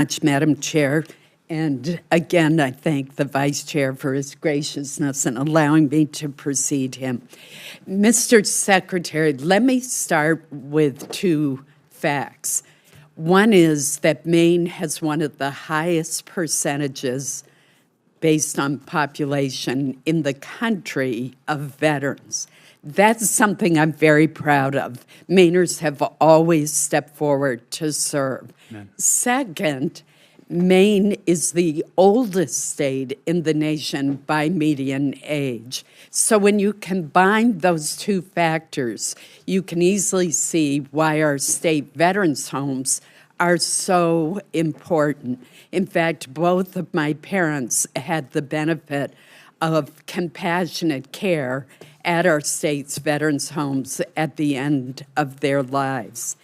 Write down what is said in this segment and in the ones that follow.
much, Madam Chair. And again, I thank the Vice Chair for his graciousness in allowing me to precede him. Mr. Secretary, let me start with two facts. One is that Maine has one of the highest percentages based on population in the country of veterans. That's something I'm very proud of. Mainers have always stepped forward to serve. Amen. Second, Maine is the oldest state in the nation by median age. So when you combine those two factors, you can easily see why our state veterans' homes are so important. In fact, both of my parents had the benefit of compassionate care at our state's veterans' homes at the end of their lives.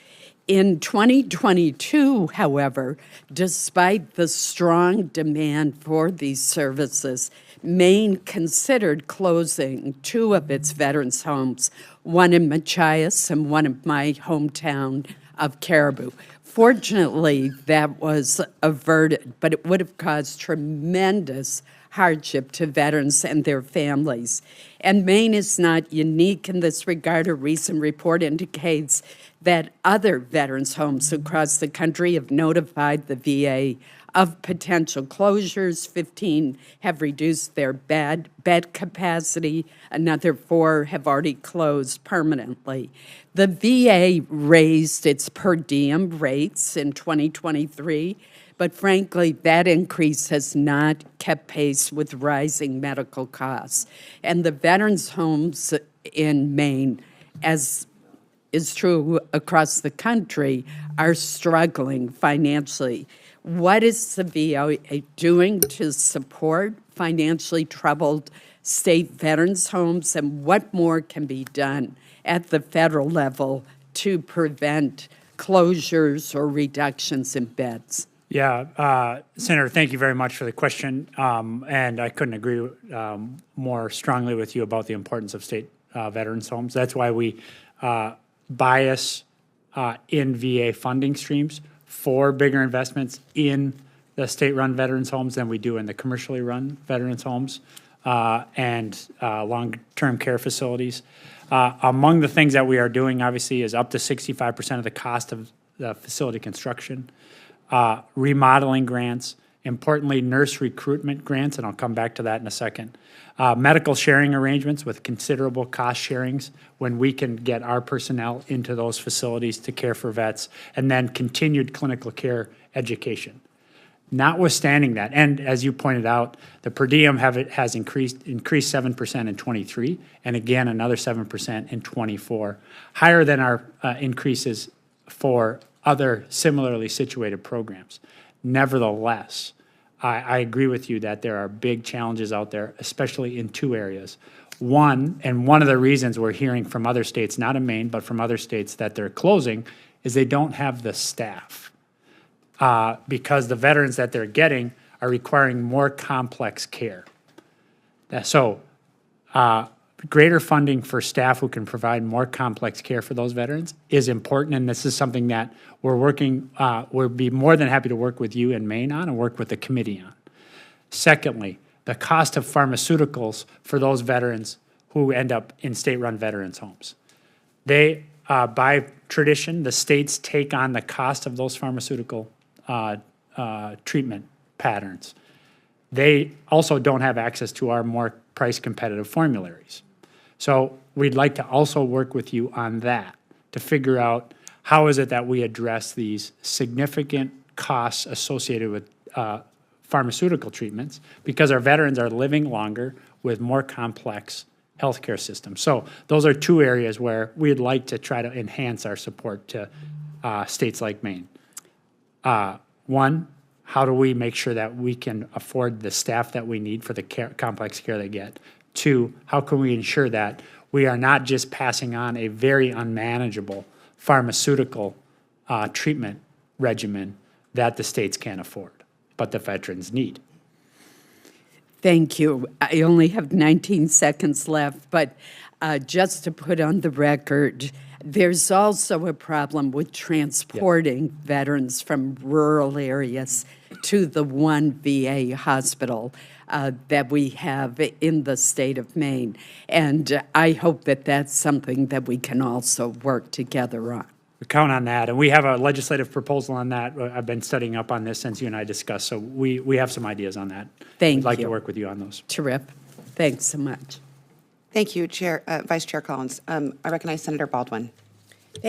In 2022, however, despite the strong demand for these services, Maine considered closing two of its veterans' homes, one in Machias and one in my hometown of Caribou. Fortunately, that was averted, but it would have caused tremendous hardship to veterans and their families. And Maine is not unique in this regard. A recent report indicates that other veterans' homes across the country have notified the VA of potential closures. 15 have reduced their bed capacity. Another 4 have already closed permanently. The VA raised its per diem rates in 2023, but frankly, that increase has not kept pace with rising medical costs. And the veterans' homes in Maine, as is true across the country, are struggling financially. What is the VA doing to support financially troubled state veterans' homes, and what more can be done at the federal level to prevent closures or reductions in beds? Yeah, Senator, thank you very much for the question, and I couldn't agree more strongly with you about the importance of state veterans' homes. That's why we bias in VA funding streams for bigger investments in the state-run veterans' homes than we do in the commercially run veterans' homes and long-term care facilities. Among the things that we are doing, obviously, is up to 65% of the cost of the facility construction, remodeling grants, importantly, nurse recruitment grants, and I'll come back to that in a second, medical sharing arrangements with considerable cost sharings when we can get our personnel into those facilities to care for vets, and then continued clinical care education. Notwithstanding that, and as you pointed out, the per diem has increased 7% in 23, and again another 7% in 24, higher than our increases for other similarly situated programs. Nevertheless, I agree with you that there are big challenges out there, especially in two areas. One of the reasons we're hearing from other states, not in Maine, but from other states that they're closing, is they don't have the staff. Because the veterans that they're getting are requiring more complex care. So greater funding for staff who can provide more complex care for those veterans is important, and this is something that we'll be more than happy to work with you in Maine on and work with the committee on. Secondly, the cost of pharmaceuticals for those veterans who end up in state-run veterans' homes. They, by tradition, the states take on the cost of those pharmaceutical treatment patterns. They also don't have access to our more price-competitive formularies. So we'd like to also work with you on that to figure out how is it that we address these significant costs associated with pharmaceutical treatments, because our veterans are living longer with more complex healthcare systems. So those are two areas where we'd like to try to enhance our support to states like Maine. One, how do we make sure that we can afford the staff that we need for the complex care they get? Two, how can we ensure that we are not just passing on a very unmanageable pharmaceutical treatment regimen that the states can't afford, but the veterans need? Thank you. I only have 19 seconds left, but just to put on the record, There's also a problem with transporting veterans from rural areas to the one VA hospital that we have in the state of Maine. And I hope that that's something that we can also work together on. We count on that. And we have a legislative proposal on that. I've been studying up on this since you and I discussed. So we have some ideas on that. Thank We'd like you. to work with you on those. Terrific. Thanks so much. Thank you, Vice Chair Collins. I recognize Senator Baldwin.